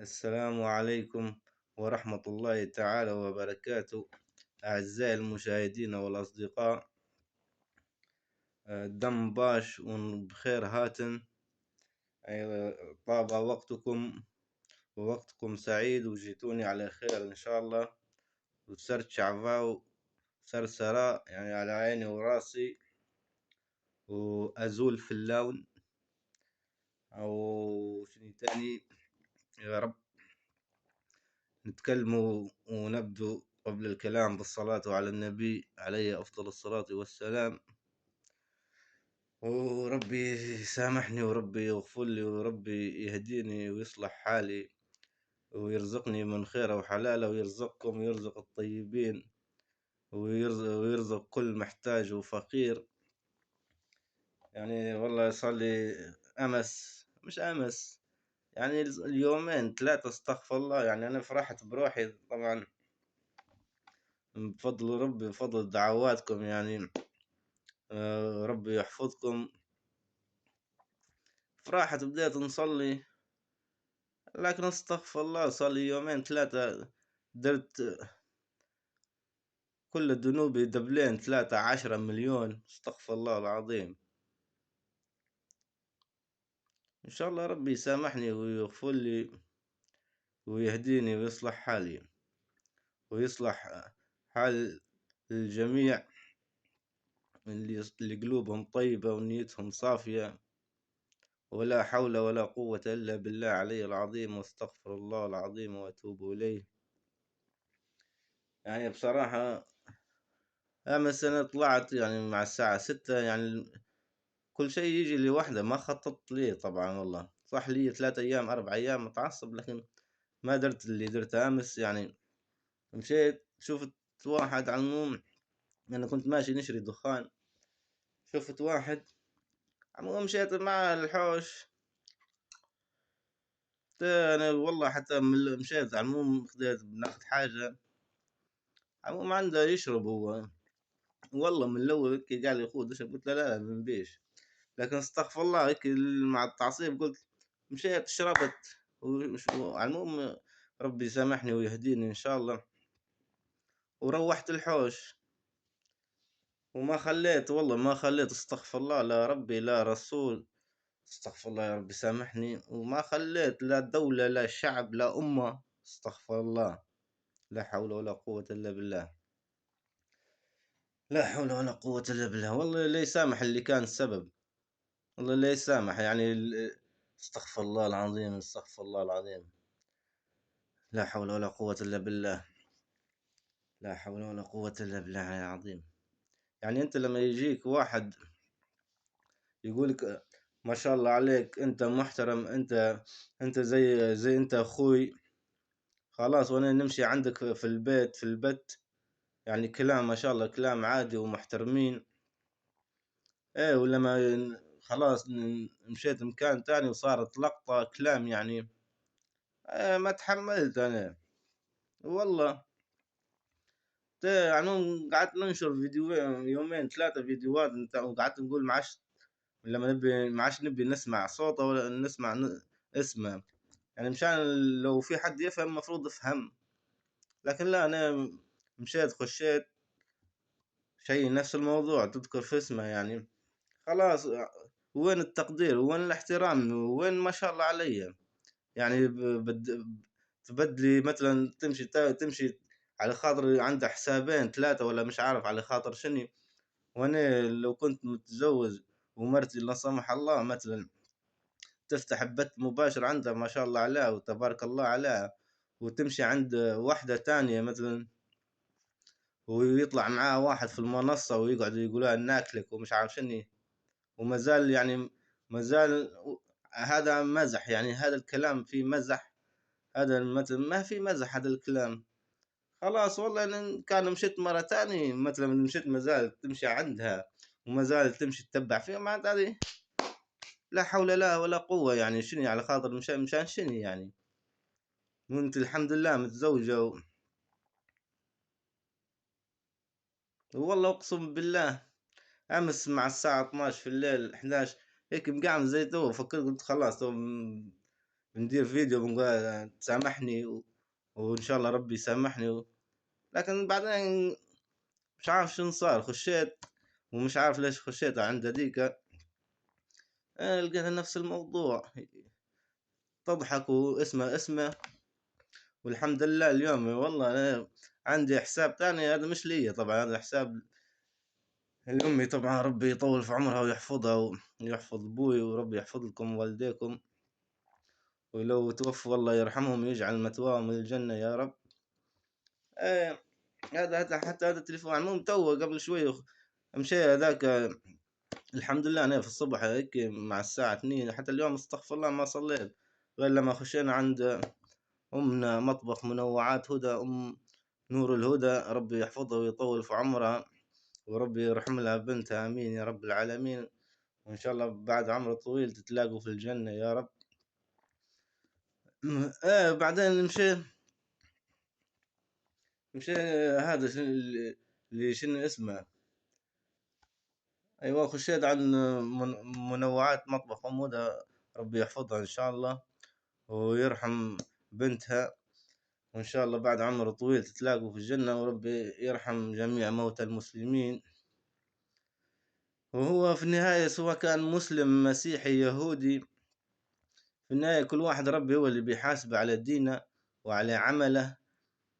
السلام عليكم ورحمة الله تعالى وبركاته. أعزائي المشاهدين والأصدقاء، دم باش بخير هاتن. طاب وقتكم ووقتكم سعيد وجيتوني على خير إن شاء الله. وسرت شعفاو سرسراء يعني على عيني وراسي، وأزول في اللون أو شنو تاني. يا رب نتكلموا ونبدو قبل الكلام بالصلاة على النبي عليه أفضل الصلاة والسلام. وربي يسامحني وربي يغفر لي وربي يهديني ويصلح حالي ويرزقني من خيره وحلاله، ويرزقكم ويرزق الطيبين، ويرزق كل محتاج وفقير. يعني والله صار لي مش أمس، يعني اليومين ثلاثة استغفر الله. يعني أنا فرحت بروحي طبعا بفضل ربي، بفضل دعواتكم يعني. ربي يحفظكم. فرحت بديت نصلي، لكن استغفر الله صار لي يومين ثلاثة درت كل ذنوبي دبلين 13 مليون. استغفر الله العظيم. إن شاء الله ربي يسامحني ويغفر لي ويهديني ويصلح حالي ويصلح حال الجميع اللي قلوبهم طيبة ونيتهم صافية. ولا حول ولا قوة إلا بالله علي العظيم، واستغفر الله العظيم وأتوب إليه. يعني بصراحة أمس أنا طلعت يعني مع الساعة 6، يعني كل شيء يجي لوحده، ما خططت ليه طبعا. والله صح لي 3 أيام 4 أيام متعصب، لكن ما درت اللي درته أمس. يعني مشيت شفت واحد على المهم، أنا كنت ماشي نشري دخان، شفت واحد عمو مشيت مع الحوش. أنا والله حتى مشيت على المهم خديت بناخد حاجة، عمو عنده يشرب هو. والله من الأول هيك قال لي خذ اشرب، قلت له لا من بيش. لكن استغفر الله هيك مع التعصيب قلت مشيت شربت على المهم ربي يسامحني ويهديني إن شاء الله. وروحت الحوش وما خليت، والله ما خليت. استغفر الله، لا ربي لا رسول. استغفر الله يا ربي سامحني. وما خليت لا دولة لا شعب لا أمة. استغفر الله. لا حول ولا قوة إلا بالله. لا حول ولا قوة إلا بالله. والله لا يسامح اللي كان السبب، والله لا يسامح. يعني استغفر الله العظيم، استغفر الله العظيم. لا حول ولا قوة إلا بالله. لا حول ولا قوة إلا بالله العظيم. يعني أنت لما يجيك واحد يقولك ما شاء الله عليك أنت محترم، أنت زي أنت أخوي، خلاص وأنا نمشي عندك في البيت في البت، يعني كلام ما شاء الله كلام عادي ومحترمين. إيه ولما خلاص مشيت مكان تاني وصارت لقطة كلام يعني. إيه ما تحملت أنا والله. يعني قعدت ننشر فيديو يومين ثلاثة فيديوهات وقعدت نقول لما ما عادش نبي نسمع صوته ولا نسمع اسمه. يعني مشان لو في حد يفهم المفروض يفهم، لكن لا أنا مشيت خشيت شيء نفس الموضوع تذكر في اسمه يعني. خلاص وين التقدير وين الاحترام وين ما شاء الله علي. يعني تبدلي مثلا تمشي على خاطر عنده حسابين ثلاثة ولا مش عارف على خاطر شنو. وانا لو كنت متزوج ومرتي لا سمح الله مثلا تفتح بث مباشر عندها ما شاء الله عليها وتبارك الله عليها، وتمشي عند واحدة تانية مثلا ويطلع معاه واحد في المنصة ويقعد يقولها ناكلك ومش عارف شنو، وما زال يعني ما زال هذا مزح. يعني هذا الكلام فيه مزح، هذا مثلا ما في مزح هذا الكلام. خلاص والله إن كان مشيت مرة تانية مثلا مشيت ما زالت تمشي عندها وما زالت تمشي تتبع فيها مع هذه. لا حول لا ولا قوة. يعني شنو على خاطر مشان شنو يعني. وانت الحمد لله متزوجة والله اقسم بالله امس مع الساعة 12 في الليل 11 هيك مقعم زي تو فكرت قلت خلاص تو بندير فيديو بنقول تسامحني وإن شاء الله ربي يسامحني لكن بعدين مش عارف شنو صار، خشيت ومش عارف ليش خشيت عند هذيك، لقيتها نفس الموضوع، تضحك واسمه والحمد لله. اليوم والله أنا عندي حساب تاني، هذا مش لي طبعا، هذا حساب لأمي طبعا، ربي يطول في عمرها ويحفظها ويحفظ أبوي، وربي يحفظ لكم والديكم، ولو توفوا الله يرحمهم ويجعل مثواهم الجنة يا رب. آه هذا حتى هذا التليفون عموم تو قبل شوي مشي هذاك. الحمد لله أنا في الصبح هيك مع الساعة 2، حتى اليوم استغفر الله ما صليت غير لما خشينا عند أمنا مطبخ منوعات هدى، أم نور الهدى، ربي يحفظها ويطول في عمرها، وربي يرحم لها بنتها، آمين يا رب العالمين، وإن شاء الله بعد عمر طويل تتلاقوا في الجنة يا رب. بعدين مشي هذا اللي شنو اسمه، أيوة خشيت عن منوعات مطبخ أم هدى، ربي يحفظها إن شاء الله ويرحم بنتها، وإن شاء الله بعد عمر طويل تتلاقوا في الجنة، وربي يرحم جميع موتى المسلمين. وهو في النهاية سواء كان مسلم مسيحي يهودي، في النهاية كل واحد ربي هو اللي بيحاسب على دينه وعلى عمله.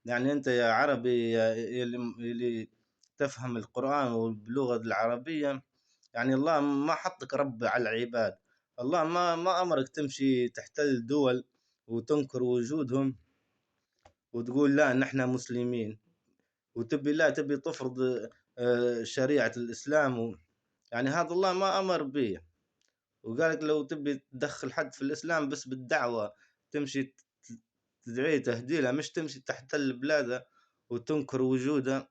يعني أنت يا عربي اللي تفهم القرآن باللغة العربية، يعني الله ما حطك رب على العباد، الله ما أمرك تمشي تحتل دول وتنكر وجودهم وتقول لا نحن مسلمين، وتبي لا تبي تفرض شريعة الإسلام يعني هذا الله ما أمر به. وقالك لو تبي تدخل حد في الإسلام بس بالدعوة، تمشي تدعيه تهديله، مش تمشي تحتل بلاده وتنكر وجوده.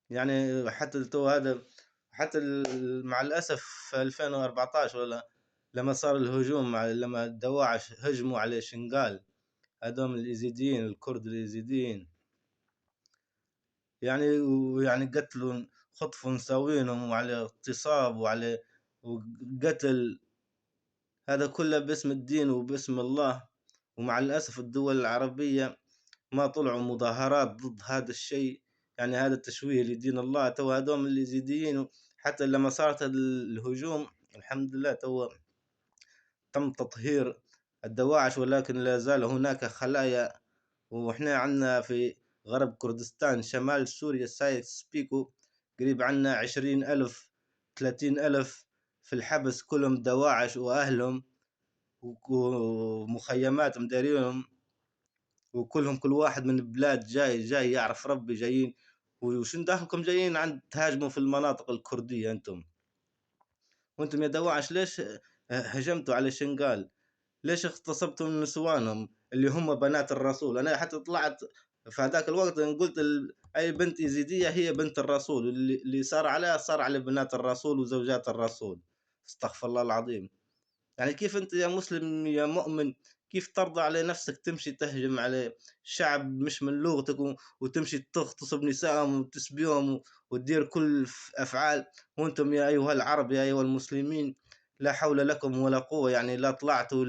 يعني حتى تو هذا، حتى مع الأسف في 2014 ولا لما صار الهجوم لما الدواعش هجموا على شنغال، هذول اليزيديين الكرد اليزيديين، ويعني قتلوا خطفوا نساوينهم وعلى اغتصاب وعلى وقتل، هذا كله باسم الدين وباسم الله. ومع الأسف الدول العربية ما طلعوا مظاهرات ضد هذا الشيء، يعني هذا التشويه لدين الله. تو هذول اليزيديين حتى لما صارت الهجوم الحمد لله تو تم تطهير الدواعش، ولكن لا زال هناك خلايا. وإحنا عندنا في غرب كردستان شمال سوريا سايكس بيكو قريب عنا 20,000 30,000 في الحبس، كلهم دواعش وأهلهم ومخيمات مداريهم، وكلهم كل واحد من بلاد جاي يعرف ربي جايين. وشن دخلكم جايين عند تهاجموا في المناطق الكردية أنتم؟ وأنتم يا دواعش ليش هجمتوا على شنغال؟ ليش اغتصبتوا من نسوانهم اللي هم بنات الرسول؟ أنا حتى طلعت في هذاك الوقت قلت أي بنت يزيدية هي بنت الرسول، اللي صار عليها صار على بنات الرسول وزوجات الرسول. استغفر الله العظيم. يعني كيف أنت يا مسلم يا مؤمن كيف ترضى على نفسك تمشي تهجم على شعب مش من لغتك وتمشي تغتصب نسائهم وتسبيهم وتدير كل أفعال، وأنتم يا أيها العرب يا أيها المسلمين لا حول لكم ولا قوة، يعني لا طلعتوا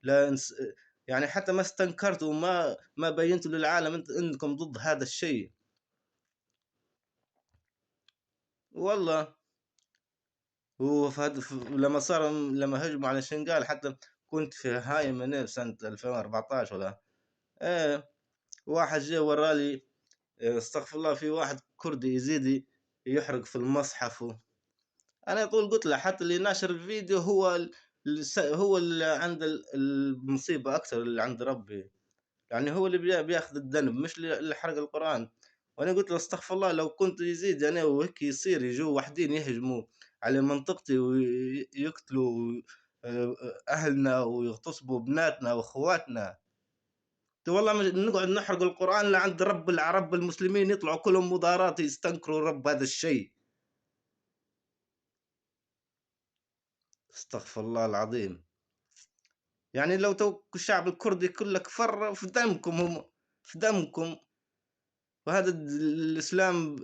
لا يعني حتى ما استنكرتوا ما بينتوا للعالم انكم ضد هذا الشيء. والله لما هجموا على شنغال حتى كنت في هاي من سنة 2014 ولا ايه، واحد جاء ورالي استغفر الله، في واحد كردي يزيدي يحرق في المصحف انا طول قلت له حتى اللي ناشر الفيديو هو اللي عند المصيبة اكثر، اللي عند ربي، يعني هو اللي بياخذ الذنب مش اللي حرق القرآن. وانا قلت له استغفر الله، لو كنت يزيد انا وهيك يصير يجوا وحدين يهجموا على منطقتي ويقتلوا اهلنا ويغتصبوا بناتنا واخواتنا، والله نقعد نحرق القرآن لعند رب العرب المسلمين يطلعوا كلهم مظاهرات يستنكروا رب هذا الشيء. استغفر الله العظيم. يعني لو تو الشعب الكردي كله كفر في دمكم، هم في دمكم. وهذا الإسلام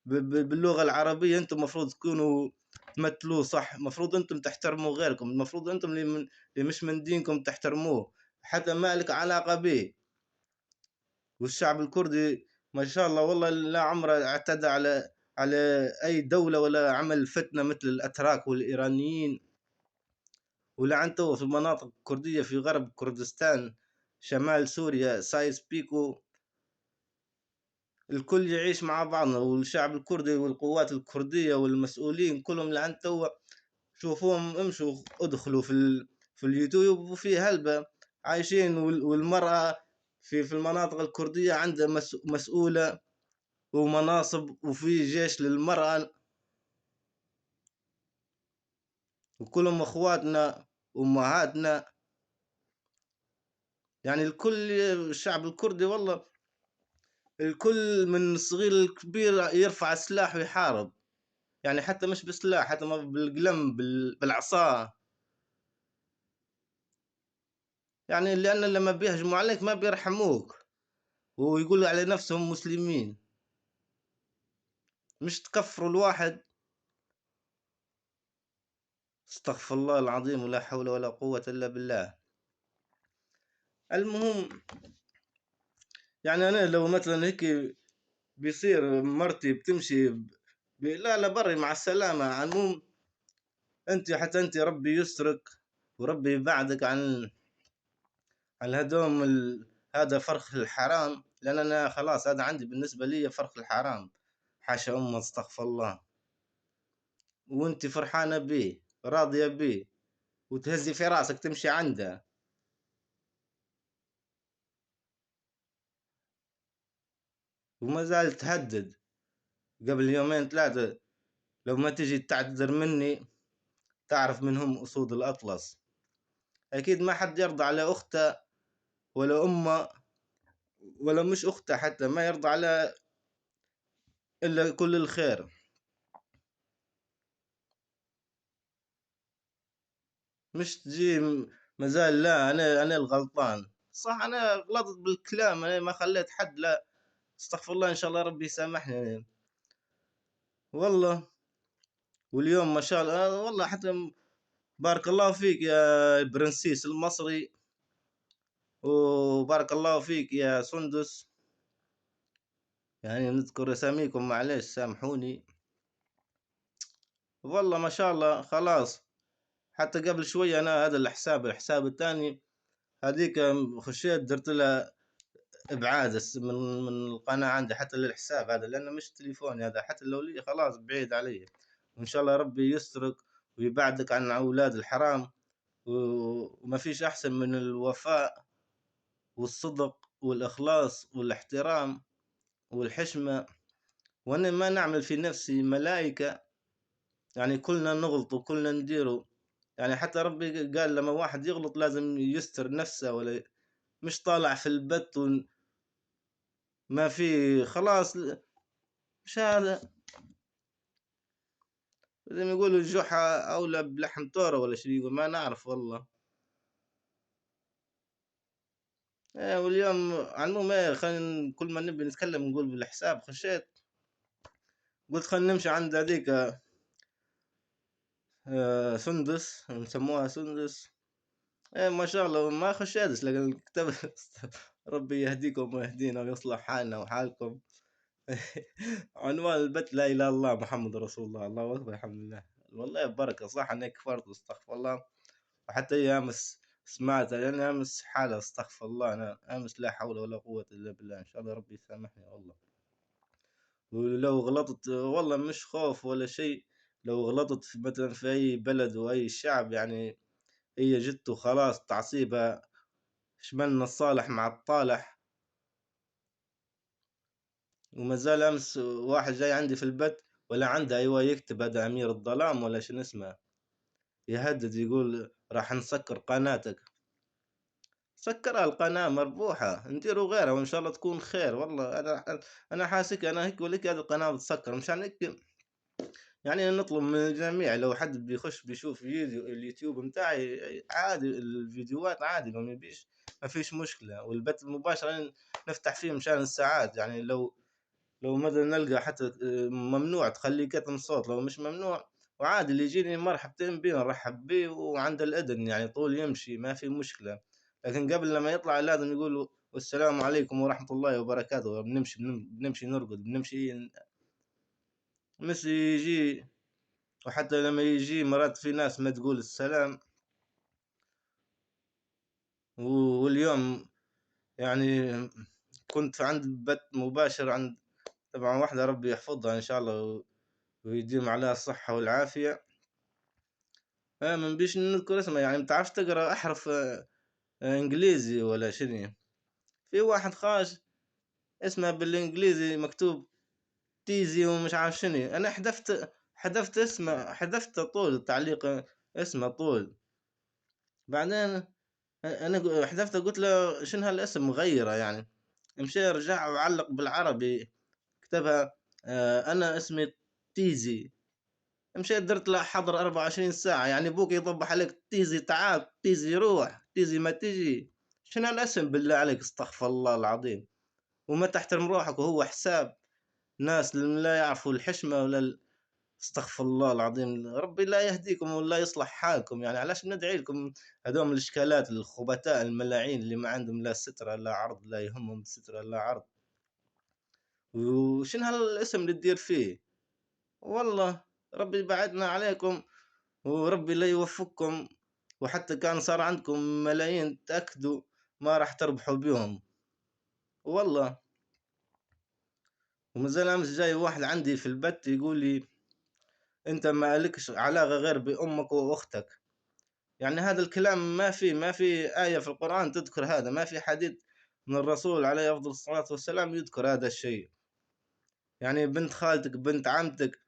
باللغة العربية أنتم مفروض تكونوا تمثلوه صح. المفروض انتم تحترموا غيركم، المفروض انتم اللي مش من دينكم تحترموه، حتى ما لك علاقة به. والشعب الكردي ما شاء الله والله لا عمره اعتدى على اي دولة، ولا عمل فتنة مثل الاتراك والايرانيين. ولعن تو في المناطق الكردية في غرب كردستان شمال سوريا سايس بيكو، الكل يعيش مع بعضنا، والشعب الكردي والقوات الكردية والمسؤولين كلهم لعن تو. شوفوهم، امشوا ادخلوا في اليوتيوب، وفي هلبة عايشين. والمرأة في المناطق الكردية عندها مسؤولة ومناصب، وفي جيش للمرأة، وكلهم اخواتنا وامهاتنا. يعني الكل، الشعب الكردي والله الكل من الصغير للكبير يرفع السلاح ويحارب. يعني حتى مش بسلاح، حتى ما بالقلم، بالعصا. يعني لأن لما بيهجموا عليك ما بيرحموك، ويقولوا على نفسهم مسلمين. مش تكفروا الواحد. استغفر الله العظيم، ولا حول ولا قوة إلا بالله. المهم، يعني أنا لو مثلا هيك بيصير مرتي بتمشي لا لا بري مع السلامة. المهم أنت، حتى أنت ربي يسترك وربي يبعدك عن هدوم هذا فرخ الحرام. لأن أنا خلاص هذا عندي بالنسبة لي فرخ الحرام. حاشا أمه، استغفر الله. وأنت فرحانة بيه، راضية بيه، وتهزي في راسك تمشي عنده، وما زال تهدد. قبل يومين ثلاثة، لو ما تجي تعتذر مني تعرف من هم أسود الأطلس. أكيد ما حد يرضى على أخته ولا أمه، ولا مش أخته حتى، ما يرضى على إلا كل الخير. مش تجي مازال لا أنا الغلطان. صح، أنا غلطت بالكلام، أنا ما خليت حد، لا استغفر الله، إن شاء الله ربي يسامحني والله. واليوم ما شاء الله والله، حتى بارك الله فيك يا برنسيس المصري، وبارك الله فيك يا سندس. يعني نذكر اساميكم معليش سامحوني. والله ما شاء الله خلاص. حتى قبل شوية انا هذا الحساب الثاني هذيك خشيت درت له ابعاد من القناة عندي حتى للحساب هذا، لانه مش تليفوني هذا، حتى لو لي خلاص بعيد علي. وان شاء الله ربي يسترك ويبعدك عن اولاد الحرام. وما فيش احسن من الوفاء والصدق والاخلاص والاحترام والحشمة. وانا ما نعمل في نفسي ملائكة، يعني كلنا نغلط وكلنا نديره. يعني حتى ربي قال لما واحد يغلط لازم يستر نفسه، ولا مش طالع في البث ما في خلاص. مش هذا زي ما يقولوا الجحا أولى بلحم طورة ولا شو يقول، ما نعرف والله. إيه، واليوم على المهم إيه، خلينا كل ما نبي نتكلم نقول بالحساب. خشيت قلت خلينا نمشي عند هذيك سندس، نسموها سندس. إيه ما شاء الله ما خشيتش، لكن الكتاب ربي يهديكم ويهدينا ويصلح حالنا وحالكم. عنوان البث لا اله الا الله محمد رسول الله، الله اكبر الحمد لله. والله بركه، صح اني كفرت استغفر الله. وحتى هي امس سمعتها، لان امس حاله استغفر الله، انا امس لا حول ولا قوه الا بالله. ان شاء الله ربي يسامحني والله. ولو غلطت والله مش خوف ولا شيء، لو غلطت في مثلا في اي بلد واي شعب، يعني هي جت وخلاص تعصيبها، شملنا الصالح مع الطالح. وما زال امس واحد جاي عندي في البث، ولا عنده ايوه يكتب هذا امير الظلام ولا شنو اسمه، يهدد يقول راح نسكر قناتك. سكرها، القناة مربوحة، نديروا غيرها وإن شاء الله تكون خير. والله أنا حاسك أنا هيك ولك هذه القناة بتسكر مشان هيك. يعني نطلب من الجميع لو حد بيخش بيشوف فيديو اليوتيوب متاعي عادي، الفيديوهات عادي لو مبيش ما فيش مشكلة. والبث المباشر نفتح فيه مشان الساعات. يعني لو مثلا نلقى حتى ممنوع تخلي كتم صوت، لو مش ممنوع وعادي اللي يجيني مرحبتين بيه نرحب بيه وعند الإذن يعني طول يمشي ما في مشكلة. لكن قبل لما يطلع لازم يقول والسلام عليكم ورحمة الله وبركاته، بنمشي نرقد بنمشي مش يجي. وحتى لما يجي مرات في ناس ما تقول السلام. واليوم يعني كنت عند بث مباشر عند طبعا واحدة ربي يحفظها إن شاء الله ويديم عليها الصحة والعافية. من بيش نذكر اسمها يعني متعرفش تقرا أحرف إنجليزي ولا شنو. في واحد خاش اسمه بالإنجليزي مكتوب تيزي ومش عارف شنو. أنا حذفت اسمه، حذفت طول التعليق اسمه طول. بعدين أنا حذفته قلت له شنو هالاسم مغيرة يعني. مشى رجع وعلق بالعربي كتبها أنا اسمي تيزي. مشيت درت له حظر 24 ساعة يعني ابوك يضبح عليك تيزي تعال تيزي روح تيزي ما تيجي. شنو الاسم بالله عليك استغفر الله العظيم. وما تحترم روحك وهو حساب ناس لا يعرفوا الحشمة استغفر الله العظيم. ربي لا يهديكم ولا يصلح حالكم يعني علاش ندعي لكم هذوم الاشكالات الخبثاء الملاعين اللي ما عندهم لا سترة لا عرض لا يهمهم سترة لا عرض. وشنو هالاسم اللي تدير فيه والله. ربي يبعدنا عليكم وربي لا يوفقكم. وحتى كان صار عندكم ملايين تأكدوا ما راح تربحوا بيهم والله. ومازال أمس جاي واحد عندي في البث يقول لي أنت ما لكش علاقة غير بأمك وأختك. يعني هذا الكلام ما في آية في القرآن تذكر هذا، ما في حديث من الرسول عليه أفضل الصلاة والسلام يذكر هذا الشيء. يعني بنت خالتك بنت عمتك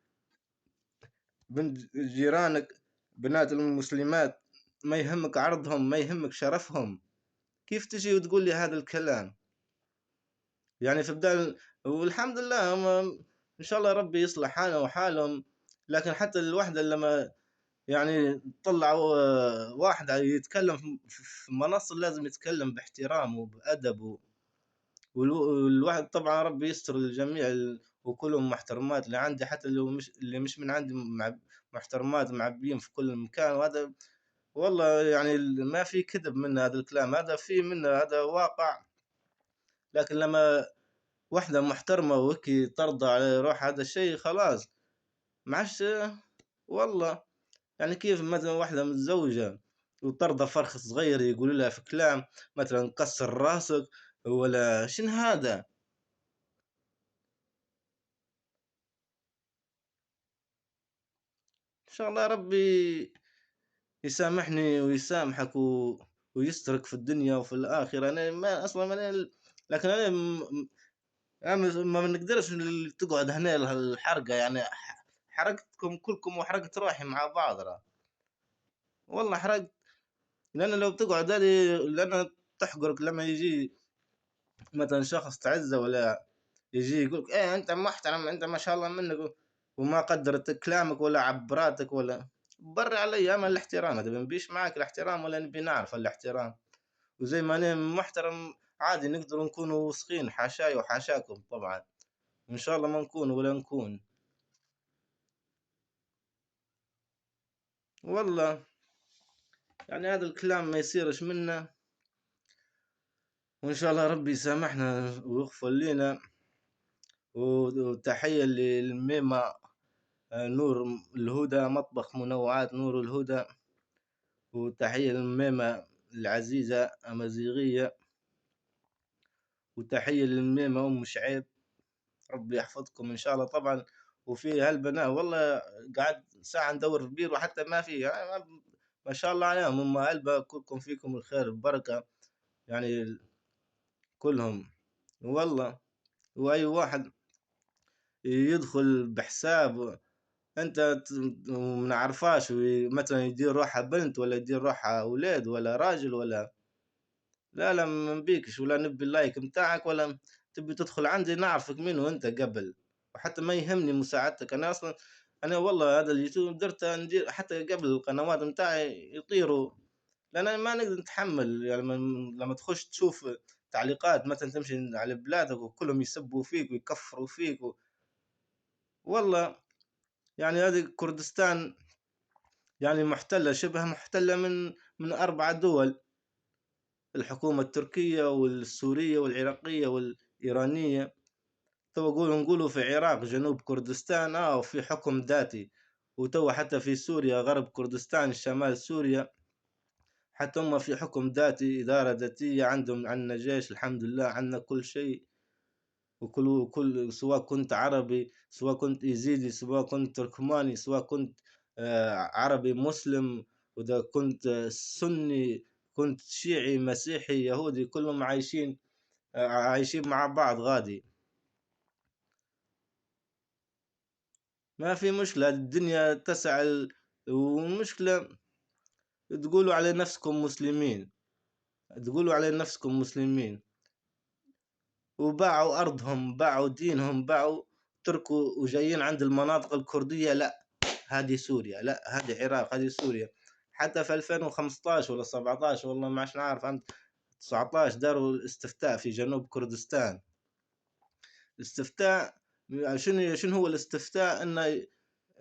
بنت جيرانك بنات المسلمات ما يهمك عرضهم ما يهمك شرفهم. كيف تجي وتقول لي هذا الكلام يعني في بدال. والحمد لله ان شاء الله ربي يصلح حالنا وحالهم. لكن حتى الوحده لما يعني طلعوا واحد يتكلم في منصة لازم يتكلم باحترام وبأدب والواحد طبعا ربي يستر للجميع وكلهم محترمات اللي عندي حتى اللي مش من عندي محترمات معبيين في كل مكان. وهذا والله يعني ما في كذب من هذا الكلام، هذا في منه هذا واقع. لكن لما واحدة محترمة وهيك ترضى على روح هذا الشيء خلاص معش والله. يعني كيف مثلا واحدة متزوجة وترضى فرخ صغير يقول لها في كلام مثلا كسر راسك ولا شن هذا. ان شاء الله ربي يسامحني ويسامحك ويسترك في الدنيا وفي الآخرة. أنا ما أصلا لكن أنا ما نقدرش تقعد هنا الحرقة يعني حرقتكم كلكم وحرقت روحي مع بعض والله حرقت. لأن لو بتقعد هذه لأن تحقرك لما يجي مثلا شخص تعزه ولا يجي يقولك إيه أنت محترم أنت ما شاء الله منك وما قدرت كلامك ولا عبراتك ولا بري علي. أما الاحترام هذا بنبيش معك الاحترام ولا نبي نعرف الاحترام. وزي ما أنا محترم عادي نقدر نكون وسخين حاشاي وحاشاكم طبعا. إن شاء الله ما نكون ولا نكون والله. يعني هذا الكلام ما يصيرش منا. وإن شاء الله ربي يسامحنا ويغفر لنا. وتحية للميمة نور الهدى مطبخ منوعات نور الهدى. وتحية للميمة العزيزة أمازيغية. وتحية للميمة أم شعيب. ربي يحفظكم إن شاء الله طبعا. وفي هالبنات والله قاعد ساعة ندور في بير وحتى ما في يعني ما شاء الله عليهم هم هلبة كلكم فيكم الخير البركة يعني كلهم والله. وأي واحد يدخل بحساب انت ما نعرفاش مثلا يدير روحها بنت ولا يدير روحها اولاد ولا راجل ولا لا لا ما نبيكش ولا نبي اللايك متاعك ولا تبي تدخل عندي نعرفك مين وانت قبل. وحتى ما يهمني مساعدتك انا اصلا. انا والله هذا اليوتيوب درت ندير حتى قبل القنوات متاعي يطيروا. لان أنا ما نقدر نتحمل يعني لما تخش تشوف تعليقات مثلا تمشي على بلادك وكلهم يسبوا فيك ويكفروا فيك والله يعني هذه كردستان يعني محتلة، شبه محتلة من 4 دول، الحكومة التركية والسورية والعراقية والإيرانية. تو نقولوا في العراق جنوب كردستان وفي حكم ذاتي، وتو حتى في سوريا غرب كردستان شمال سوريا حتى هم في حكم ذاتي، إدارة ذاتية، عندنا جيش الحمد لله، عندنا كل شيء. وكل سواء كنت عربي، سواء كنت يزيدي، سواء كنت تركماني، سواء كنت عربي مسلم، وإذا كنت سني، كنت شيعي مسيحي يهودي، كلهم عايشين مع بعض غادي. ما في مشكلة، الدنيا تسع والمشكلة تقولوا على نفسكم مسلمين، تقولوا على نفسكم مسلمين، وباعوا أرضهم، باعوا دينهم، باعوا، تركوا وجايين عند المناطق الكردية. لا هذه سوريا، لا هذه العراق، هذه سوريا. حتى في 2015 ولا 17 والله ما عشان عارف، عند 19 داروا الاستفتاء في جنوب كردستان. الاستفتاء شنو هو الاستفتاء؟ انه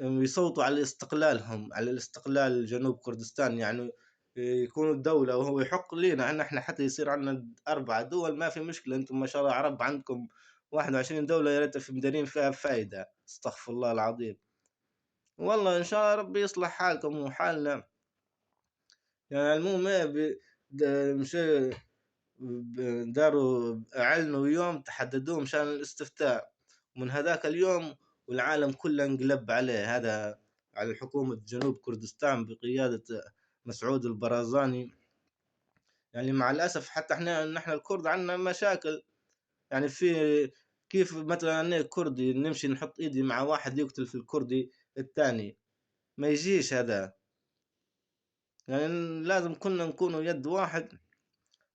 يصوتوا على استقلالهم، على الاستقلال جنوب كردستان، يعني يكونوا دولة، وهو يحق لينا ان احنا حتى يصير عندنا 4 دول. ما في مشكلة، انتم ما شاء الله عرب عندكم 21 دولة، يا ريت في مديرين فيها فايدة، استغفر الله العظيم. والله ان شاء الله ربي يصلح حالكم وحالنا. يعني المهم ايه مشي داروا اعلنوا يوم تحددوه مشان الاستفتاء، ومن هذاك اليوم والعالم كله انقلب عليه، هذا على حكومة جنوب كردستان بقيادة مسعود البرازاني. يعني مع الأسف حتى احنا نحن الكرد عندنا مشاكل. يعني في كيف مثلا أنا كردي نمشي نحط إيدي مع واحد يقتل في الكردي الثاني، ما يجيش هذا. يعني لازم كنا نكونوا يد واحد،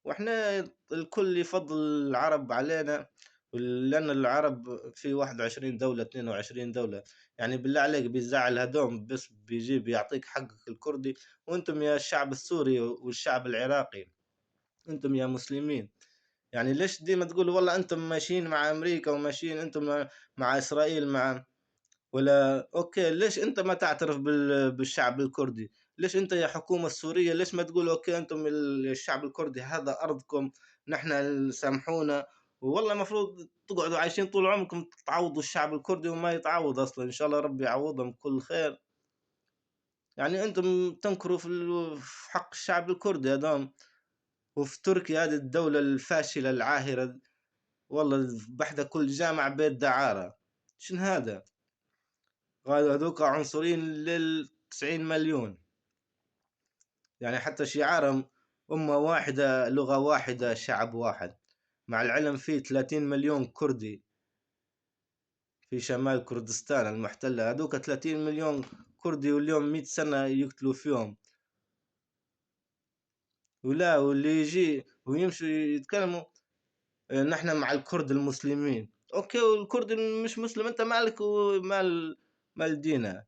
واحنا الكل يفضل العرب علينا، لأن العرب في 21 دولة 22 دولة. يعني بالله عليك بيزعل هدوم بس بيجي بيعطيك حقك الكردي، وانتم يا الشعب السوري والشعب العراقي، انتم يا مسلمين، يعني ليش ديما تقولوا والله انتم ماشيين مع امريكا وماشيين انتم مع اسرائيل مع، ولا اوكي ليش انت ما تعترف بالشعب الكردي؟ ليش انت يا حكومة السورية ليش ما تقول اوكي انتم الشعب الكردي هذا ارضكم، نحن سامحونا؟ والله المفروض تقعدوا عايشين طول عمركم تعوضوا الشعب الكردي وما يتعوض اصلا، ان شاء الله ربي يعوضهم كل خير. يعني انتم تنكروا في حق الشعب الكردي هذول. وفي تركيا هذه الدولة الفاشلة العاهرة، والله بحدة كل جامع بيت دعارة. شن هذا؟ قالوا هذوك عنصريين لل90 مليون. يعني حتى شعارهم أمة واحدة لغة واحدة شعب واحد، مع العلم فيه 30 مليون كردي في شمال كردستان المحتلة. هذوك 30 مليون كردي واليوم 100 سنة يقتلوا فيهم، ولا واللي يجي ويمشوا يتكلموا نحن مع الكرد المسلمين. اوكي والكرد مش مسلم، انت مالك ومال دينه؟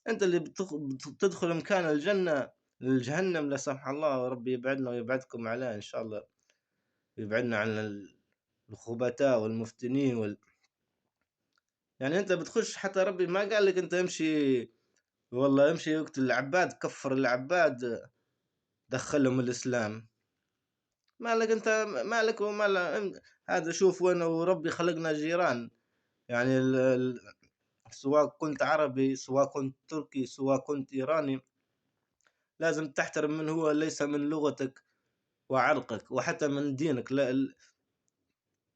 انت اللي بتدخل مكان الجنة الجهنم لا سمح الله، وربي يبعدنا ويبعدكم عليه ان شاء الله، يبعدنا عن الخبثاء والمفتنين يعني انت بتخش حتى ربي ما قال لك انت امشي، والله امشي يقتل العباد، كفر العباد، دخلهم الاسلام. مالك انت، مالك ومال هذا. شوف وين وربي خلقنا جيران. يعني سواء كنت عربي، سواء كنت تركي، سواء كنت إيراني، لازم تحترم من هو ليس من لغتك وعرقك وحتى من دينك. لا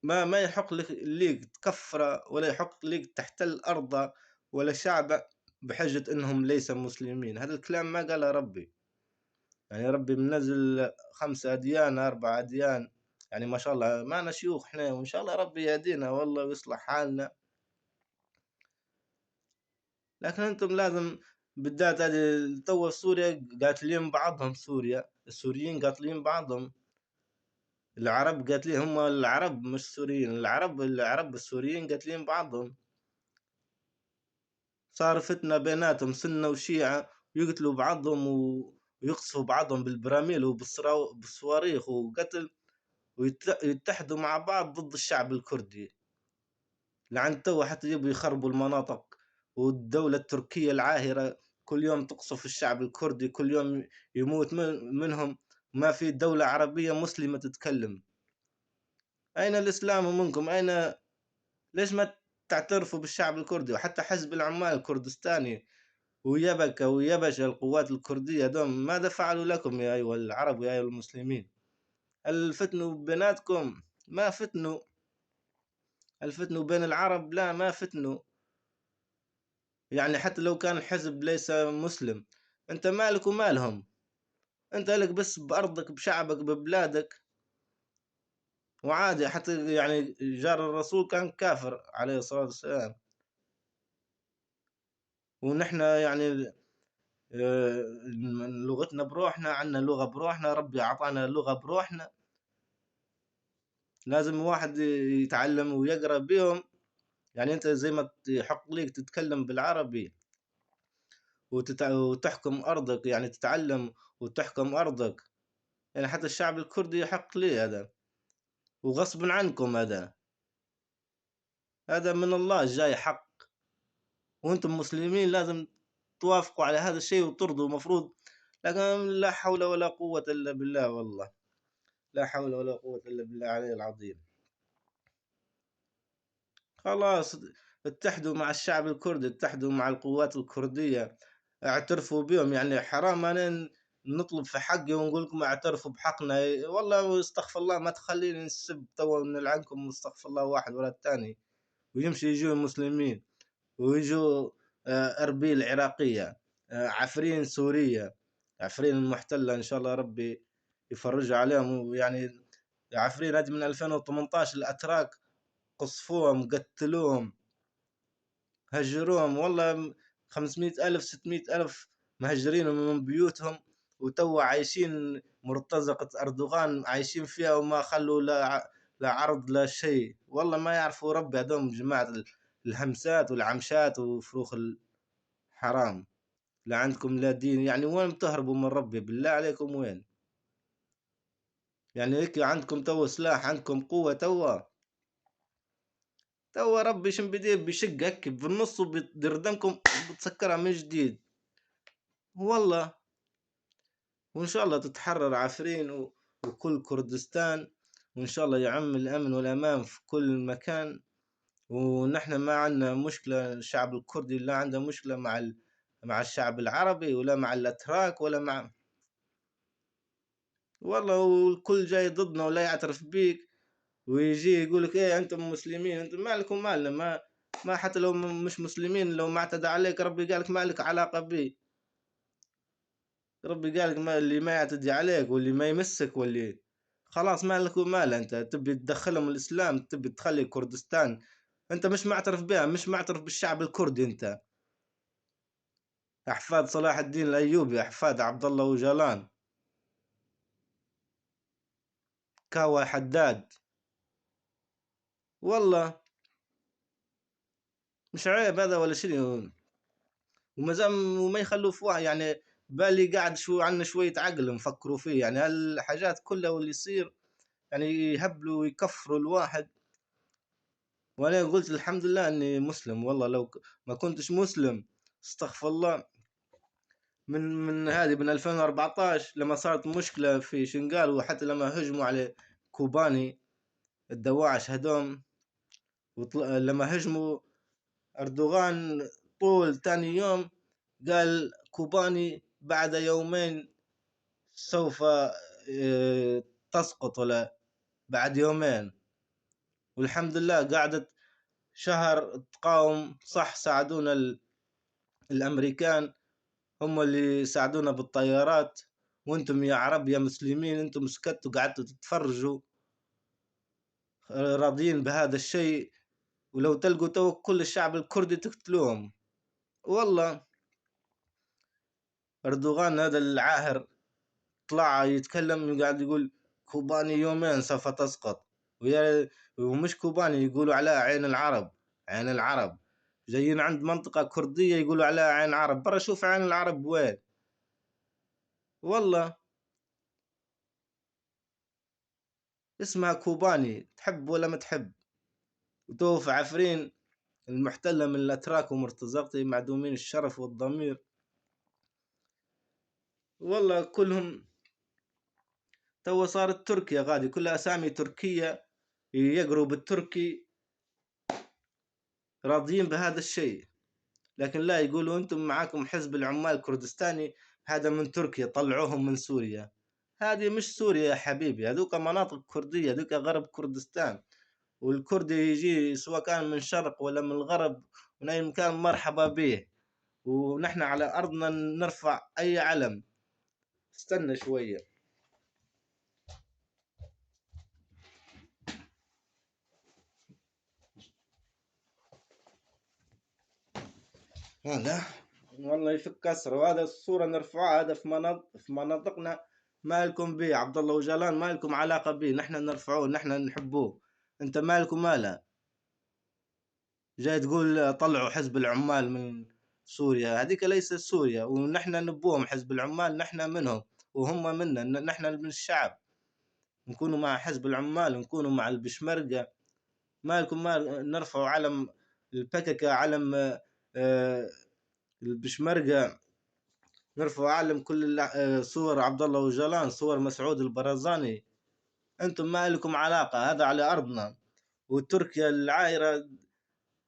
ما يحق ليك تكفره، ولا يحق ليك تحتل أرضه ولا شعبه بحجة إنهم ليس مسلمين. هذا الكلام ما قاله ربي. يعني ربي منزل 5 أديان 4 أديان، يعني ما شاء الله معنا شيوخ احنا، وإن شاء الله ربي يهدينا والله ويصلح حالنا. لكن انتم لازم بالذات هذه تو سوريا قاتلين بعضهم، سوريا السوريين قاتلين بعضهم، العرب قاتلين، هم العرب مش سوريين، العرب السوريين قاتلين بعضهم. صار فتنة بيناتهم سنة وشيعة، يقتلوا بعضهم ويقصفوا بعضهم بالبراميل وبالصواريخ وقتل، ويتحدوا مع بعض ضد الشعب الكردي. لعن تو حتى يبوا يخربوا المناطق والدولة التركية العاهرة كل يوم تقصف الشعب الكردي، كل يوم يموت منهم. ما في دولة عربية مسلمة تتكلم. أين الإسلام منكم؟ ليش ما تعترفوا بالشعب الكردي؟ وحتى حزب العمال الكردستاني ويبكى ويبش القوات الكردية دوم ماذا فعلوا لكم يا أيها العرب ويا أيها المسلمين؟ هل فتنوا بيناتكم؟ ما فتنوا. هل فتنوا بين العرب؟ لا، ما فتنوا. يعني حتى لو كان الحزب ليس مسلم، انت مالك ومالهم؟ انت لك بس بأرضك بشعبك ببلادك. وعادي، حتى يعني جار الرسول كان كافر عليه الصلاة والسلام. ونحن يعني لغتنا بروحنا، عنا لغة بروحنا، ربي أعطانا لغة بروحنا. لازم واحد يتعلم ويقرأ بيهم. يعني أنت زي ما يحق ليك تتكلم بالعربي وتحكم أرضك، يعني تتعلم وتحكم أرضك. يعني حتى الشعب الكردي يحق ليه هذا، وغصب عنكم. هذا من الله جاي حق. وأنتم مسلمين لازم توافقوا على هذا الشيء وترضوا مفروض. لكن لا حول ولا قوة إلا بالله والله. لا حول ولا قوة إلا بالله العلي العظيم. خلاص، اتحدوا مع الشعب الكردي، اتحدوا مع القوات الكردية، اعترفوا بهم. يعني حرام أنا نطلب في حقي ونقول لكم اعترفوا بحقنا. والله استغفر الله، ما تخليني نسب توا نلعنكم، استغفر الله واحد ولا الثاني. ويمشي يجوا المسلمين ويجوا أربيل عراقية، عفرين سورية، عفرين المحتلة، إن شاء الله ربي يفرج عليهم. ويعني عفرين هذه من 2018 الأتراك قصفوهم، قتلوهم، هجروهم. والله 500,000 600,000 مهجرين من بيوتهم، وتوا عايشين مرتزقة أردوغان عايشين فيها، وما خلوا لا عرض لا شيء. والله ما يعرفوا ربي هذوم جماعة الهمسات والعمشات وفروخ الحرام. لا عندكم لا دين. يعني وين بتهربوا من ربي بالله عليكم؟ وين؟ يعني هيك عندكم توا سلاح، عندكم قوة توا ربي شن بدير بشق هيك بالنص وبيردمكم وبتسكرها من جديد. والله. وإن شاء الله تتحرر عفرين وكل كردستان، وإن شاء الله يعم الأمن والأمان في كل مكان. ونحن ما عندنا مشكلة، الشعب الكردي لا عنده مشكلة مع الشعب العربي، ولا مع الأتراك، ولا مع. والله والكل جاي ضدنا ولا يعترف بيك، ويجي يقول لك ايه انتم مسلمين، انتم مالكم مالنا؟ ما حتى لو مش مسلمين، لو ما اعتدى عليك ربي قالك ما لك علاقة بي. ربي قالك ما اللي ما يعتدي عليك واللي ما يمسك واللي خلاص مالك ومال. انت تبي تدخلهم الاسلام، تبي تخلي كردستان. انت مش معترف بها، مش معترف بالشعب الكردي. انت احفاد صلاح الدين الايوبي، احفاد عبد الله وجلان، كاوى حداد. والله مش عيب هذا ولا شيء. وما زال وما يخلوا في واحد يعني بالي قاعد شو عنا شوية عقل نفكروا فيه. يعني هالحاجات كلها واللي يصير يعني يهبلوا ويكفروا الواحد. وانا قلت الحمد لله اني مسلم. والله لو ما كنتش مسلم، استغفر الله. من هذه من 2014 لما صارت مشكلة في شنغال، وحتى لما هجموا على كوباني الدواعش هدوم، لما هجموا أردوغان طول تاني يوم قال كوباني بعد يومين سوف تسقط، ولا بعد يومين. والحمد لله قعدت شهر تقاوم. صح ساعدونا الأمريكان، هم اللي ساعدونا بالطيارات. وانتم يا عرب يا مسلمين انتم سكتوا قعدتوا تتفرجوا راضيين بهذا الشيء. ولو تلقوا تو كل الشعب الكردي تقتلوهم. والله أردوغان هذا العاهر طلع يتكلم قاعد يقول كوباني يومين سوف تسقط. ومش كوباني، يقولوا عليها عين العرب. عين العرب جايين عند منطقة كردية يقولوا عليها عين عرب. برا شوف عين العرب وين. والله اسمها كوباني، تحب ولا ما تحب. وتوف عفرين المحتلة من الأتراك ومرتزقتي معدومين الشرف والضمير. والله كلهم تو صارت تركيا غادي كلها أسامي تركية، يقروا بالتركي، راضيين بهذا الشيء. لكن لا، يقولوا أنتم معاكم حزب العمال الكردستاني، هذا من تركيا، طلعوهم من سوريا. هذه مش سوريا يا حبيبي، هذوك مناطق كردية، هذوك غرب كردستان. والكردي يجي سواء كان من شرق ولا من الغرب، من أي مكان مرحبا به. ونحن على أرضنا نرفع أي علم. استنى شوية. لا والله يفك كسر، وهذا الصورة نرفعها، هذا في مناطقنا. ما لكم به عبد الله وجلان، ما لكم علاقة به، نحن نرفعوه، نحن نحبوه. انت مالكم ماله؟ جاي تقول طلعوا حزب العمال من سوريا، هذيك ليست سوريا، ونحن نبوهم حزب العمال، نحن منهم وهم منا، نحن من الشعب. نكونوا مع حزب العمال، نكونوا مع البشمركة. مالكم مال نرفعوا علم البككة، علم آه، البشمركة، نرفع علم كل صور عبد الله وجلان، صور مسعود البرزاني. انتم ما لكم علاقة، هذا على ارضنا. وتركيا العايرة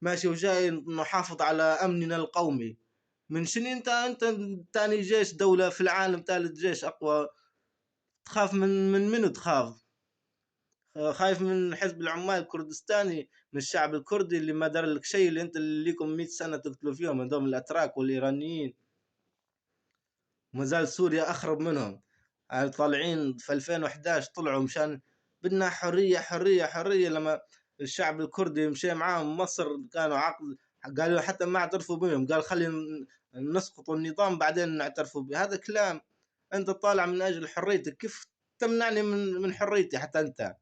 ماشي وجاي نحافظ على امننا القومي. من شنو انت تاني جيش دولة في العالم، ثالث جيش اقوى. تخاف من منو تخاف؟ خايف من حزب العمال الكردستاني، من الشعب الكردي اللي ما دار لك شيء، اللي انت اللي لكم 100 سنة تقتلوا فيهم، هذول الاتراك والايرانيين. وما زال سوريا اخرب منهم. يعني طالعين في 2011 طلعوا مشان بدنا حرية حرية حرية. لما الشعب الكردي مشي معاهم مصر كانوا عقد، قالوا حتى ما اعترفوا بهم، قال خلي نسقط النظام بعدين نعترفوا به. هذا كلام. انت طالع من اجل حريتك، كيف تمنعني من حريتي حتى انت؟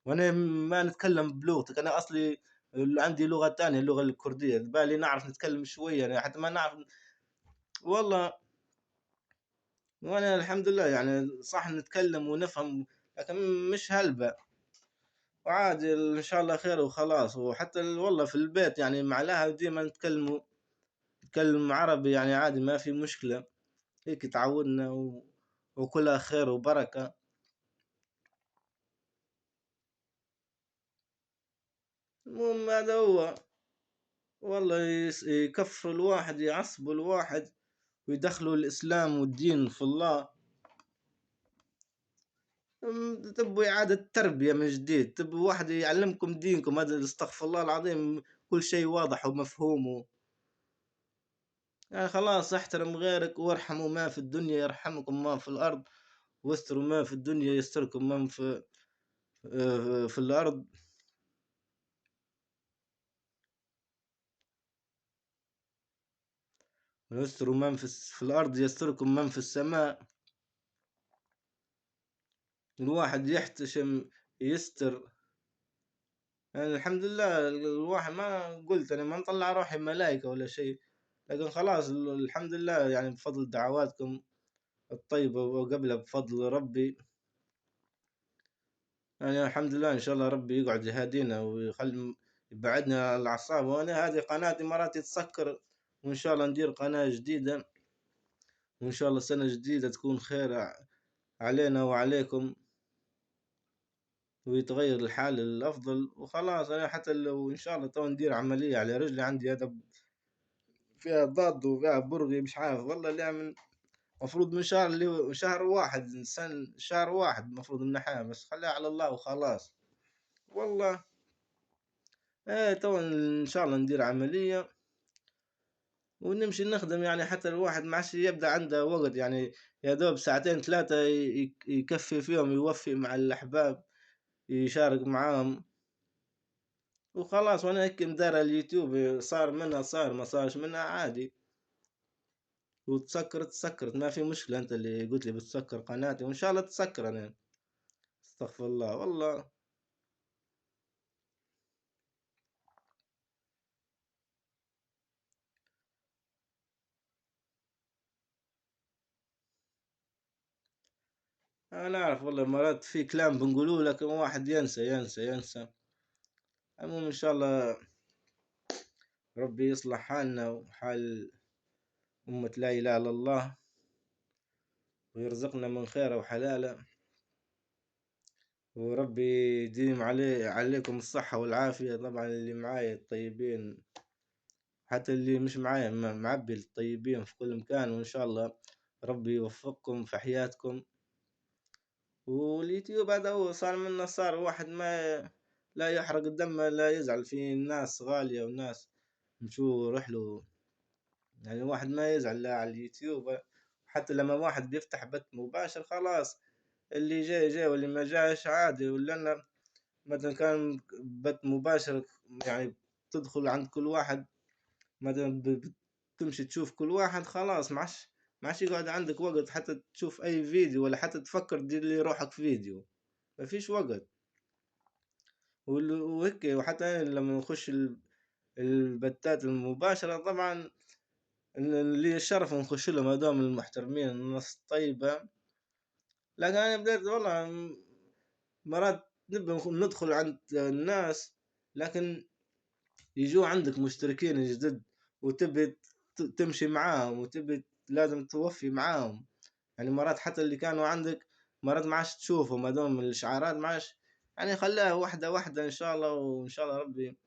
وانا ما نتكلم بلغتك، انا اصلي عندي لغة تانية، اللغة الكردية، بالي نعرف نتكلم شوية، يعني حتى ما نعرف. والله وانا الحمد لله يعني صح نتكلم ونفهم، لكن مش هلبة. وعادي ان شاء الله خير وخلاص. وحتى والله في البيت يعني مع الاهل ديما نتكلم عربي، يعني عادي ما في مشكلة. هيك تعودنا وكلها خير وبركة. المهم هذا هو. والله يكفر الواحد، يعصب الواحد، ويدخلوا الإسلام والدين في الله. تبوا إعادة تربية من جديد، تبوا واحد يعلمكم دينكم، هذا استغفر الله العظيم كل شيء واضح ومفهوم. يعني خلاص احترم غيرك، وارحموا ما في الدنيا يرحمكم ما في الأرض، واستروا ما في الدنيا يستركم من في الأرض. ويستروا من في الأرض يستركم من في السماء. الواحد يحتشم، يستر. يعني الحمد لله الواحد ما قلت أنا ما نطلع روحي ملائكة ولا شيء، لكن خلاص الحمد لله يعني بفضل دعواتكم الطيبة، وقبلها بفضل ربي. يعني الحمد لله إن شاء الله ربي يقعد يهدينا ويخلي يبعدنا عن الأعصاب. وأنا هذه قناتي مرات تتسكر، وإن شاء الله ندير قناة جديدة، وإن شاء الله سنة جديدة تكون خير علينا وعليكم، ويتغير الحال للأفضل. وخلاص أنا حتى لو إن شاء الله تو ندير عملية على رجلي، عندي هذا فيها ضاد وفيها برغي مش عارف والله اللي من. مفروض من شهر، اللي شهر واحد شهر واحد مفروض النحاة، بس خليها على الله وخلاص. والله ايه تو ان شاء الله ندير عملية ونمشي نخدم، يعني حتى الواحد ما عادش يبدأ عنده وقت، يعني يا دوب ساعتين ثلاثة يكفي فيهم، يوفي مع الأحباب، يشارك معاهم وخلاص. وانا هيك مدار اليوتيوب، صار منها صار، ما صارش منها عادي. وتسكرت ما في مشكلة. انت اللي قلت لي بتسكر قناتي، وان شاء الله تسكر. انا استغفر الله والله. انا اعرف والله مرات في كلام بنقولوه، لكن واحد ينسى ينسى ينسى. المهم ان شاء الله ربي يصلح حالنا وحال أمة لا إله إلا الله، ويرزقنا من خيره وحلاله، وربي يديم عليكم الصحة والعافية. طبعا اللي معاي الطيبين، حتى اللي مش معايا معبي الطيبين في كل مكان، وإن شاء الله ربي يوفقكم في حياتكم. واليوتيوب هذا هو صار منه، صار واحد ما لا يحرق الدم لا يزعل، في ناس غالية وناس مشو رحلوا، يعني واحد ما يزعل لا على اليوتيوب. حتى لما واحد بيفتح بث مباشر خلاص، اللي جاي جاي واللي ما جاش عادي. ولأن مثلا كان بث مباشر يعني تدخل عند كل واحد، مثلا تمشي تشوف كل واحد، خلاص ما عادش يقعد عندك وقت حتى تشوف أي فيديو، ولا حتى تفكر تدير لي روحك فيديو، ما فيش وقت. وهيك. وحتى لما نخش البتات المباشرة، طبعا اللي الشرف نخش لهم هذول المحترمين الناس طيبة. لكن أنا بديت والله مرات نبي ندخل عند الناس، لكن يجوا عندك مشتركين جدد، وتبي تمشي معاهم، وتبي لازم توفي معاهم. يعني مرات حتى اللي كانوا عندك مرات ما عادش تشوفهم، هذول من الإشعارات ما عادش. يعني خليها واحدة واحدة إن شاء الله، وإن شاء الله ربي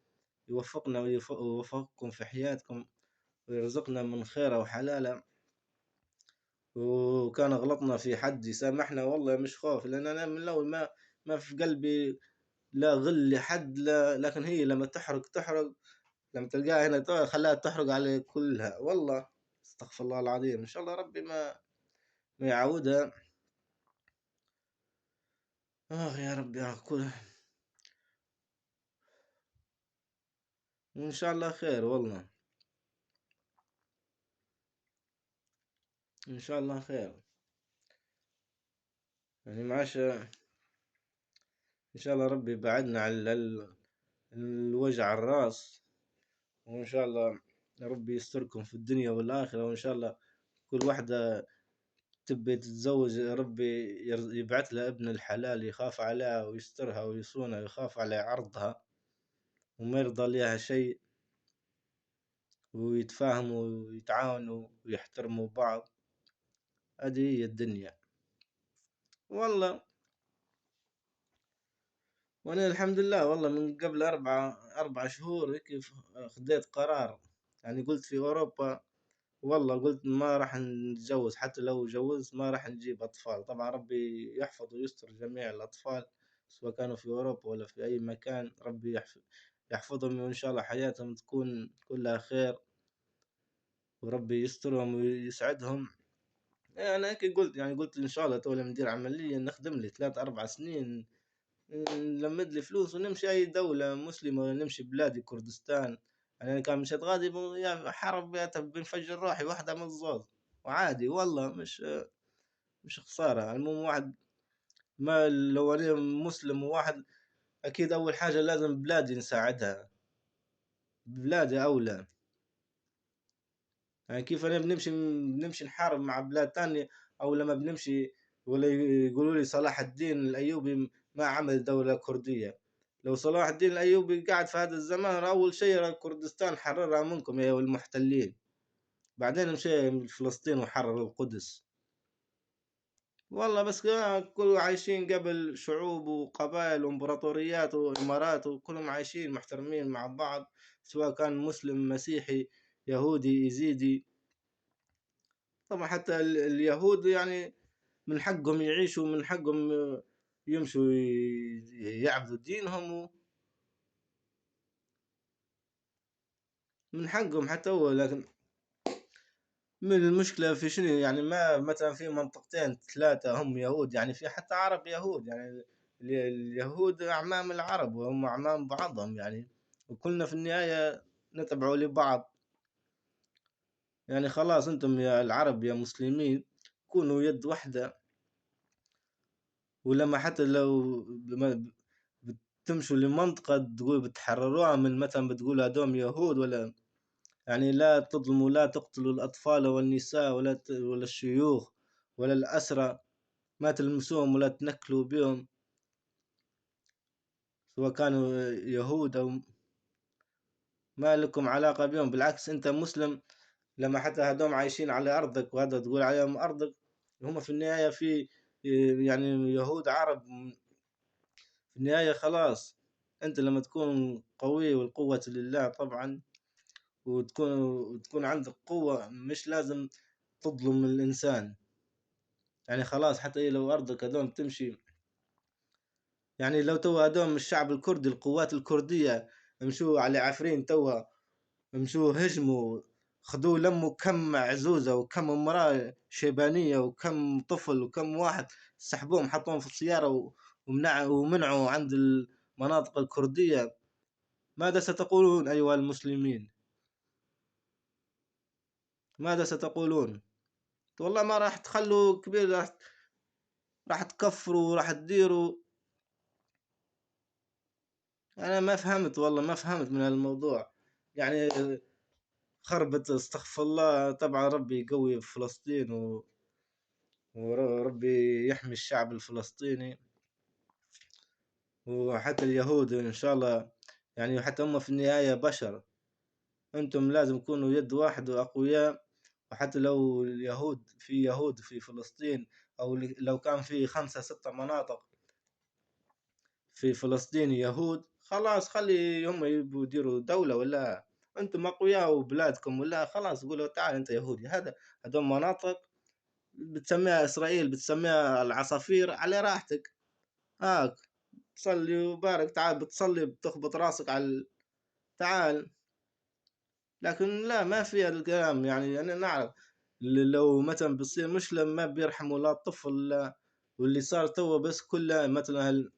يوفقنا ويوفقكم في حياتكم، ويرزقنا من خيره وحلاله. وكان غلطنا في حد يسامحنا، والله مش خوف، لأن أنا من الأول ما في قلبي لا غل لحد، لا. لكن هي لما تحرق، لما تلقاها هنا خلاها تحرق على كلها، والله استغفر الله العظيم. إن شاء الله ربي ما يعودها. يا رب يا كل، وإن شاء الله خير والله، إن شاء الله خير. يعني معاش إن شاء الله ربي يبعدنا على الوجع الراس، وإن شاء الله ربي يستركم في الدنيا والآخرة. وإن شاء الله كل واحدة تبي تتزوج ربي يبعث لها ابن الحلال يخاف عليها ويسترها ويصونها ويخاف على عرضها، وما يرضى لها شيء، ويتفاهموا ويتعاونوا ويحترموا بعض. هذه هي الدنيا والله. وأنا الحمد لله والله من قبل أربع شهور هيك خديت قرار. يعني قلت في أوروبا، والله قلت ما راح نتجوز، حتى لو جوزت ما راح نجيب أطفال. طبعا ربي يحفظ ويستر جميع الأطفال، سواء كانوا في أوروبا ولا في أي مكان. ربي يحفظهم، وإن شاء الله حياتهم تكون كلها خير، وربي يسترهم ويسعدهم. يعني أنا هيك قلت، يعني قلت إن شاء الله تو لما ندير عملية نخدم لي 3 4 سنين، نلمد لي فلوس ونمشي أي دولة مسلمة، ولا نمشي بلادي كردستان. يعني أنا كان مشيت غادي يا حرب يا بنفجر روحي واحدة من الزوز، وعادي والله، مش خسارة. المهم واحد، ما لو أنا مسلم وواحد، أكيد أول حاجة لازم بلادي نساعدها، بلادي أولى. يعني كيف أنا بنمشي نحارب مع بلاد تانية، أو لما بنمشي ولا يقولوا لي صلاح الدين الأيوبي ما عمل دولة كردية. لو صلاح الدين الأيوبي قاعد في هذا الزمان، أول شيء كردستان حررها منكم يا المحتلين، بعدين مشى فلسطين وحرر القدس. والله بس كلهم عايشين قبل شعوب وقبائل وامبراطوريات وإمارات، وكلهم عايشين محترمين مع بعض، سواء كان مسلم مسيحي يهودي يزيدي. طبعا حتى اليهود يعني من حقهم يعيشوا، من حقهم يمشوا يعبدوا دينهم، من حقهم حتى هو. لكن من المشكلة في شنو؟ يعني ما مثلا في منطقتين 3 هم يهود، يعني في حتى عرب يهود، يعني اليهود أعمام العرب وهم أعمام بعضهم يعني، وكلنا في النهاية نتبعوا لبعض. يعني خلاص أنتم يا العرب يا مسلمين كونوا يد واحدة. ولما حتى لو بتمشوا لمنطقة تقول بتحرروها من، مثلا بتقول هذول يهود، ولا يعني لا تظلموا، لا تقتلوا الأطفال والنساء ولا الشيوخ ولا الأسرى، ما تلمسوهم ولا تنكلوا بهم، سواء كانوا يهود أو ما لكم علاقة بهم، بالعكس أنت مسلم. لما حتى هدوم عايشين على أرضك وهذا تقول عليهم أرضك، هم في النهاية في يعني يهود عرب في النهاية خلاص. أنت لما تكون قوي والقوة لله طبعا، وتكون عندك قوة، مش لازم تظلم الإنسان. يعني خلاص حتى لو أرضك هدوم تمشي، يعني لو تو هدوم الشعب الكردي القوات الكردية مشوا على عفرين توا، مشوا هجموا، خذوا لموا كم عزوزة وكم امرأة شيبانية وكم طفل وكم واحد، سحبوهم حطوهم في السيارة ومنعوا عند المناطق الكردية. ماذا ستقولون أيها المسلمين؟ ماذا ستقولون؟ والله ما راح تخلوا كبير، راح تكفروا وراح تديروا. أنا ما فهمت، والله ما فهمت من الموضوع. يعني خربت، استغفر الله. طبعا ربي يقوي في فلسطين وربي يحمي الشعب الفلسطيني، وحتى اليهود إن شاء الله. يعني حتى هم في النهاية بشر. أنتم لازم تكونوا يد واحد وأقوياء. وحتى لو اليهود في يهود في فلسطين، أو لو كان في 5 6 مناطق في فلسطين يهود، خلاص خلي هم يبوا يديروا دولة. ولا أنتم أقوياء وبلادكم، ولا خلاص قولوا تعال أنت يهودي. هذول مناطق بتسميها إسرائيل، بتسميها العصافير على راحتك. هاك تصلي وبارك، تعال بتصلي بتخبط راسك تعال. لكن لا، ما في هذا الكلام. يعني أنا نعرف لو مثلا بصير مش لما بيرحموا لا الطفل لا. واللي صار تو بس كله مثلا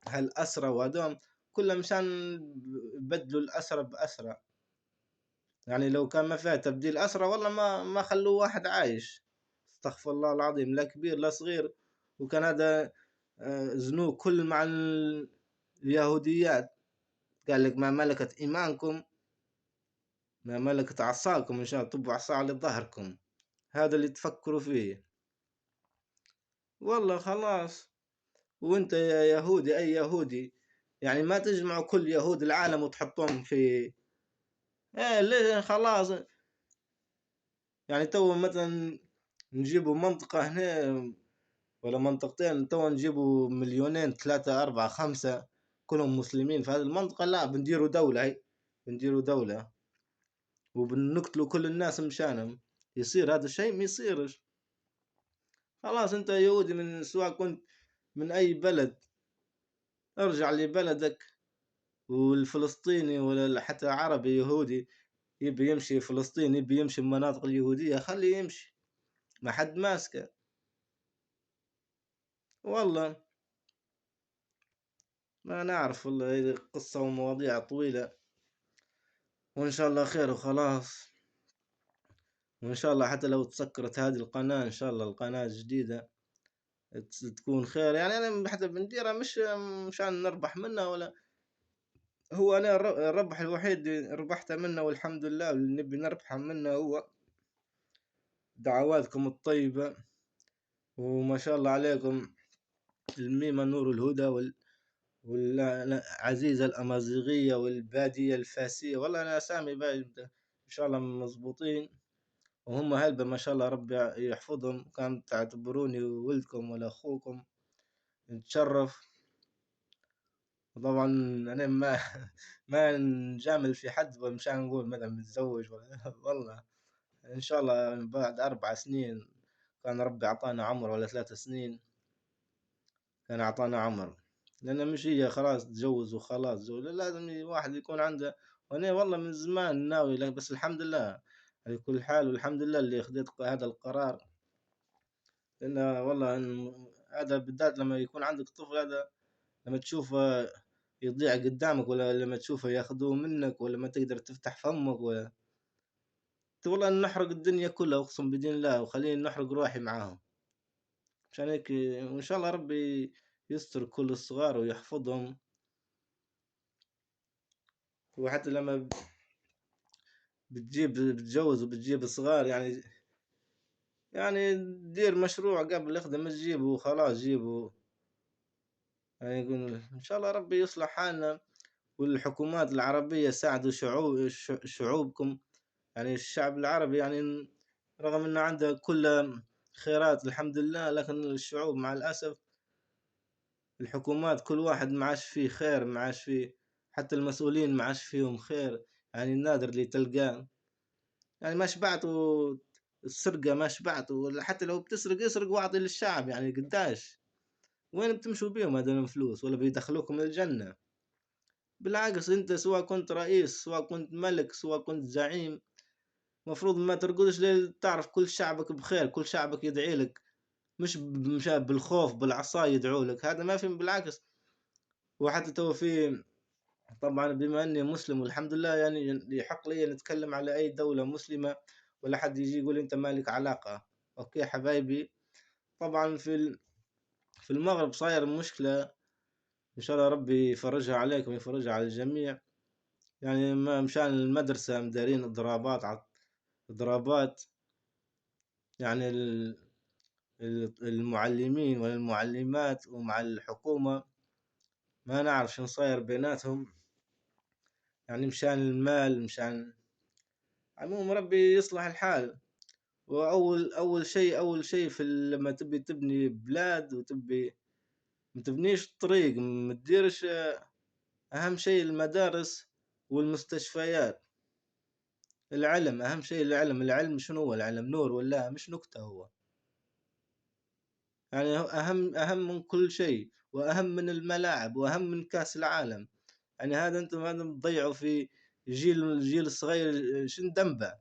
هالأسرة وهذول كله مشان بدلوا الأسرة بأسرة. يعني لو كان ما فيها تبديل أسرة، والله ما خلوه واحد عايش. استغفر الله العظيم، لا كبير لا صغير. وكان هذا زنوق كل مع اليهوديات. قال لك ما ملكت إيمانكم، ما ملكت عصاكم، إن شاء الله طبوا عصا على ظهركم. هذا اللي تفكروا فيه. والله خلاص. وانت يا يهودي، اي يهودي، يعني ما تجمعوا كل يهود العالم وتحطهم في ايه ليه؟ خلاص. يعني تو مثلا نجيبوا منطقة هنا ولا منطقتين، تو نجيبوا مليونين 3 4 5 كلهم مسلمين في هذه المنطقة. لا، بنديروا دولة. هي بنديروا دولة وبنقتلوا كل الناس مشانهم. يصير هذا الشيء؟ ما يصيرش. خلاص انت يهودي، من سواء كنت من اي بلد، ارجع لبلدك. والفلسطيني ولا حتى عربي يهودي يبي يمشي فلسطين، يبي يمشي المناطق اليهودية، خليه يمشي، ما حد ماسكه. والله ما نعرف، والله هذه قصة ومواضيع طويلة. وإن شاء الله خير وخلاص. وإن شاء الله حتى لو تسكرت هذه القناة، إن شاء الله القناة الجديدة تكون خير. يعني أنا حتى بنديرها مش مشان نربح منها ولا. هو أنا الربح الوحيد اللي ربحته منه والحمد لله، اللي نبي نربحه منه هو دعواتكم الطيبة. وما شاء الله عليكم، الميمة نور الهدى والعزيزة الأمازيغية والبادية الفاسية. والله أنا أسامي إن شاء الله مضبوطين. وهم هلبة ما شاء الله، ربي يحفظهم. كان تعتبروني ولدكم ولا أخوكم، نتشرف. وطبعا أنا ما ما نجامل في حد مشان نقول مثلا متزوج ولا والله إن شاء الله بعد 4 سنين كان ربي أعطانا عمر، ولا 3 سنين كان أعطانا عمر. لأن مش هي خلاص تجوز وخلاص لازم الواحد يكون عنده. وأنا والله من زمان ناوي لك، بس الحمد لله على كل حال. والحمد لله اللي خديت هذا القرار. لأن والله هذا بالذات لما يكون عندك طفل، هذا لما تشوفه يضيع قدامك، ولا لما تشوفه ياخذوه منك، ولا ما تقدر تفتح فمك، ولا والله نحرق الدنيا كلها أقسم بدين الله، وخليني نحرق روحي معاهم. عشان هيك وإن شاء الله ربي يستر كل الصغار ويحفظهم. وحتى لما بتجوز وبتجيب صغار، يعني دير مشروع قبل اخدم تجيبه وخلاص جيبه. يعني يقول إن شاء الله ربي يصلح حالنا. والحكومات العربية ساعدوا شعوبكم، يعني الشعب العربي يعني رغم إنه عنده كل خيرات الحمد لله، لكن الشعوب مع الأسف الحكومات كل واحد معاش فيه خير، معاش فيه حتى المسؤولين معاش فيهم خير. يعني النادر اللي تلقاه، يعني ما شبعتوا السرقة، ما شبعتوا حتى لو بتسرق اسرق واعطي للشعب، يعني قداش وين بتمشوا بيهم هذول الفلوس؟ ولا بيدخلوكم الجنة؟ بالعكس انت سواء كنت رئيس، سواء كنت ملك، سواء كنت زعيم، مفروض ما ترقدش ليل، تعرف كل شعبك بخير، كل شعبك يدعي لك، مش بالخوف بالعصا يدعوا لك، هذا ما في. بالعكس. وحتى تو في، طبعا بما اني مسلم والحمد لله، يعني يحق لي نتكلم على اي دولة مسلمة، ولا حد يجي يقول انت مالك علاقة. اوكي حبايبي، طبعا في المغرب صاير مشكلة، ان شاء الله ربي يفرجها عليكم ويفرجها على الجميع. يعني مشان المدرسة مدارين اضرابات اضرابات، يعني المعلمين والمعلمات ومع الحكومة، ما نعرف شنو صاير بيناتهم، يعني مشان المال، مشان عموم ربي يصلح الحال. أول شيء لما تبي تبني بلاد وتبي ما تبنيش الطريق، ما تديرش. أهم شيء المدارس والمستشفيات. العلم أهم شيء، العلم شنو هو؟ العلم نور ولا مش نكتة هو؟ يعني هو أهم من كل شيء، وأهم من الملاعب، وأهم من كأس العالم. يعني هذا أنتم تضيعوا في الجيل الصغير، شن ذنبه؟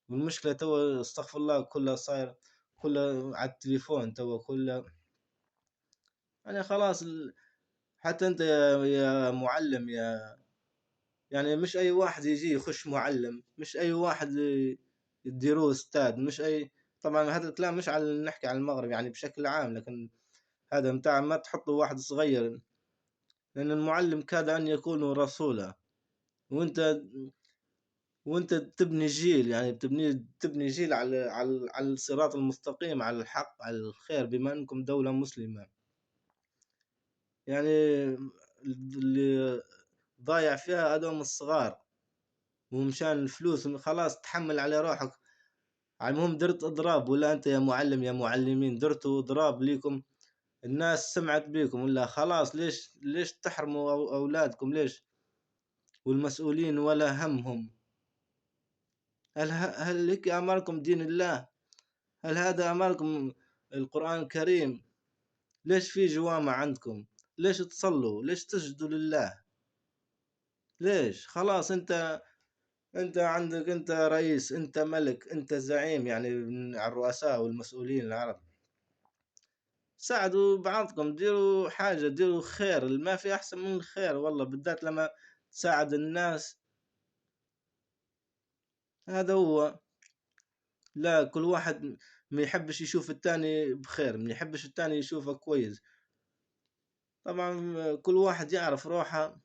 والمشكلة تو استغفر الله كلها صاير، كلها على التليفون تو كلها. يعني خلاص حتى انت يا معلم، يعني مش اي واحد يجي يخش معلم، مش اي واحد يديروه استاذ، مش اي. طبعا هذا الكلام مش على نحكي على المغرب يعني بشكل عام، لكن هذا متاع ما تحطوا واحد صغير، لان المعلم كاد ان يكون رسولا. وانت وانت تبني جيل، يعني تبني جيل على الصراط المستقيم، على الحق، على الخير، بما انكم دولة مسلمة. يعني اللي ضايع فيها هذول الصغار، ومشان الفلوس خلاص تحمل على روحك. المهم درت اضراب، ولا انت يا معلم يا معلمين درتوا اضراب ليكم، الناس سمعت بيكم، ولا خلاص ليش تحرموا اولادكم؟ ليش؟ والمسؤولين ولا همهم؟ هل هيك امركم دين الله؟ هل هذا امركم القرآن الكريم؟ ليش في جوامع عندكم؟ ليش تصلوا؟ ليش تسجدوا لله؟ ليش؟ خلاص انت عندك، انت رئيس، انت ملك، انت زعيم، يعني من الرؤساء والمسؤولين العرب، ساعدوا بعضكم، ديروا حاجة، ديروا خير، ما في احسن من الخير والله، بالذات لما تساعد الناس. هذا هو. لا، كل واحد ما يحبش يشوف التاني بخير، ما يحبش التاني يشوفه كويس. طبعا كل واحد يعرف روحه،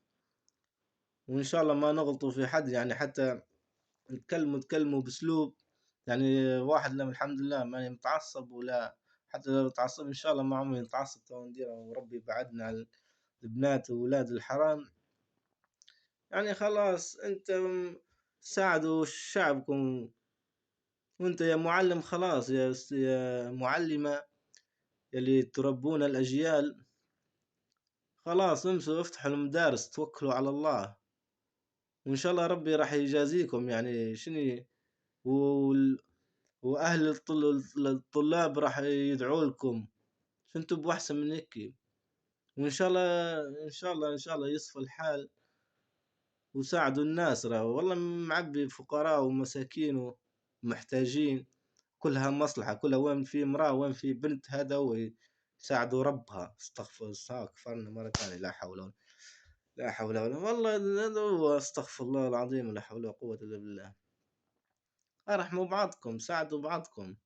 وإن شاء الله ما نغلطوا في حد، يعني حتى نتكلموا بأسلوب، يعني واحد لما الحمد لله ماني متعصب، ولا حتى لو تعصب إن شاء الله ما عمري نتعصب، تو نديره وربي يبعدنا عن البنات وولاد الحرام. يعني خلاص أنت ساعدوا شعبكم، وأنت يا معلم خلاص، يا معلمة يلي تربون الأجيال، خلاص امسوا افتحوا المدارس، توكلوا على الله، وإن شاء الله ربي راح يجازيكم. يعني شنو، وال- وأهل الطلاب راح يدعوا لكم، انتوا بأحسن من هيك. وإن شاء الله، إن شاء الله يصفى الحال، وساعدوا الناس. والله معبي فقراء ومساكين ومحتاجين، كلها مصلحة، كلها وين في امرأة وين في بنت هذا هو يساعدوا ربها. كفرنا مرة ثانية، لا حول ولا والله هذا هو، استغفر الله العظيم، لا حول ولا قوة إلا بالله. ارحموا بعضكم، ساعدوا بعضكم.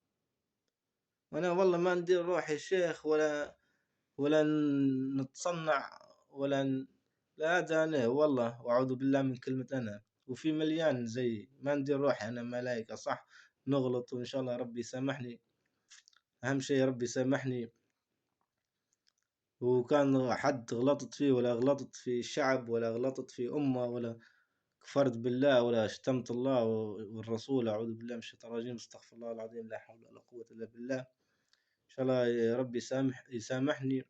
وانا والله ما ندير روحي شيخ، ولا نتصنع، لا هذا انا والله، واعوذ بالله من كلمة انا. وفي مليان زي ما ندير روحي انا ملايكة، صح نغلط، وان شاء الله ربي يسامحني، اهم شيء ربي يسامحني. وكان حد غلطت فيه، ولا غلطت في شعب، ولا غلطت في أمة، ولا كفرت بالله، ولا شتمت الله والرسول، أعوذ بالله من الشيطان الرجيم، استغفر الله العظيم، لا حول ولا قوة إلا بالله. إن شاء الله يا رب يسامحني.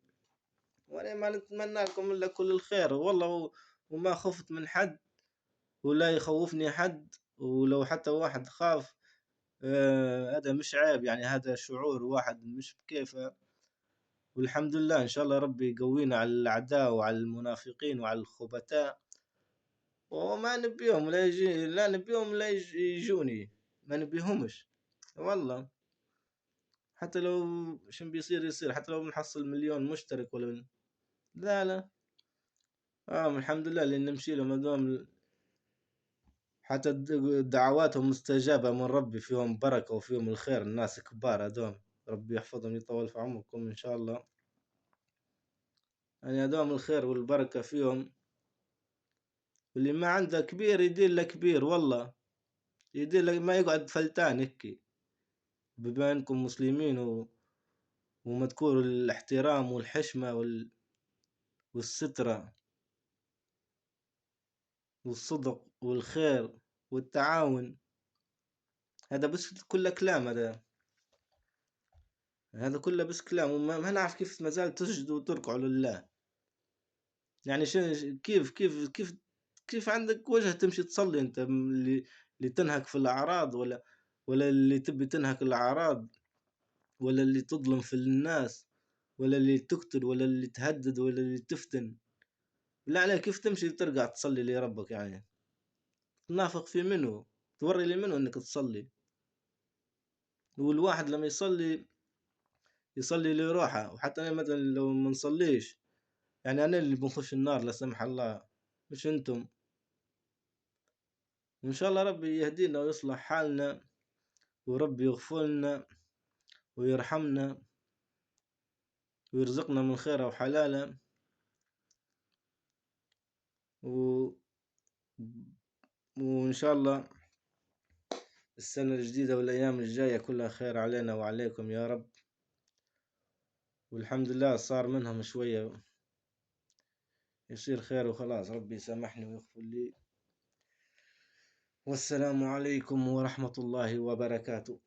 وأنا ما نتمنى لكم إلا كل الخير والله، وما خفت من حد، ولا يخوفني حد. ولو حتى واحد خاف، هذا مش عيب يعني، هذا شعور واحد مش بكيفه. والحمد لله، إن شاء الله ربي يقوينا على الأعداء وعلى المنافقين وعلى الخبثاء. وما نبيهم لا يجي، لا نبيهم لا يجوني، ما نبيهمش والله. حتى لو شن بيصير يصير، حتى لو بنحصل مليون مشترك ولا لا لا. الحمد لله اللي نمشي له، ما دام حتى دعواتهم مستجابة من ربي، فيهم بركة وفيهم الخير، الناس كبار هذول، ربي يحفظهم يطول في عمركم إن شاء الله. يعني هذول الخير والبركة فيهم. واللي ما عنده كبير يدير له كبير والله، يدير له، ما يقعد فلتان هيك. بما انكم مسلمين ومذكور الاحترام والحشمة والسترة والصدق والخير والتعاون، هذا بس كله كلام. هذا كله بس كلام، وما نعرف كيف ما زال تسجدوا وتركعوا لله. يعني كيف عندك وجه تمشي تصلي انت، اللي تنهك في الاعراض، ولا اللي تبي تنهك الاعراض، ولا اللي تظلم في الناس، ولا اللي تقتل، ولا اللي تهدد، ولا اللي تفتن. لا عليك، كيف تمشي ترجع تصلي لربك يعني؟ تنافق في منه، توري لي منه انك تصلي. والواحد لما يصلي لروحه. وحتى انا مثلا لو ما نصليش، يعني انا اللي بنخش النار لا سمح الله، مش انتم. وان شاء الله ربي يهدينا ويصلح حالنا، وربي يغفر لنا ويرحمنا ويرزقنا من خيره وحلاله. و... وإن شاء الله السنة الجديدة والأيام الجاية كلها خير علينا وعليكم يا رب. والحمد لله صار منهم شوية، يصير خير وخلاص، ربي يسامحني ويغفر لي. والسلام عليكم ورحمة الله وبركاته.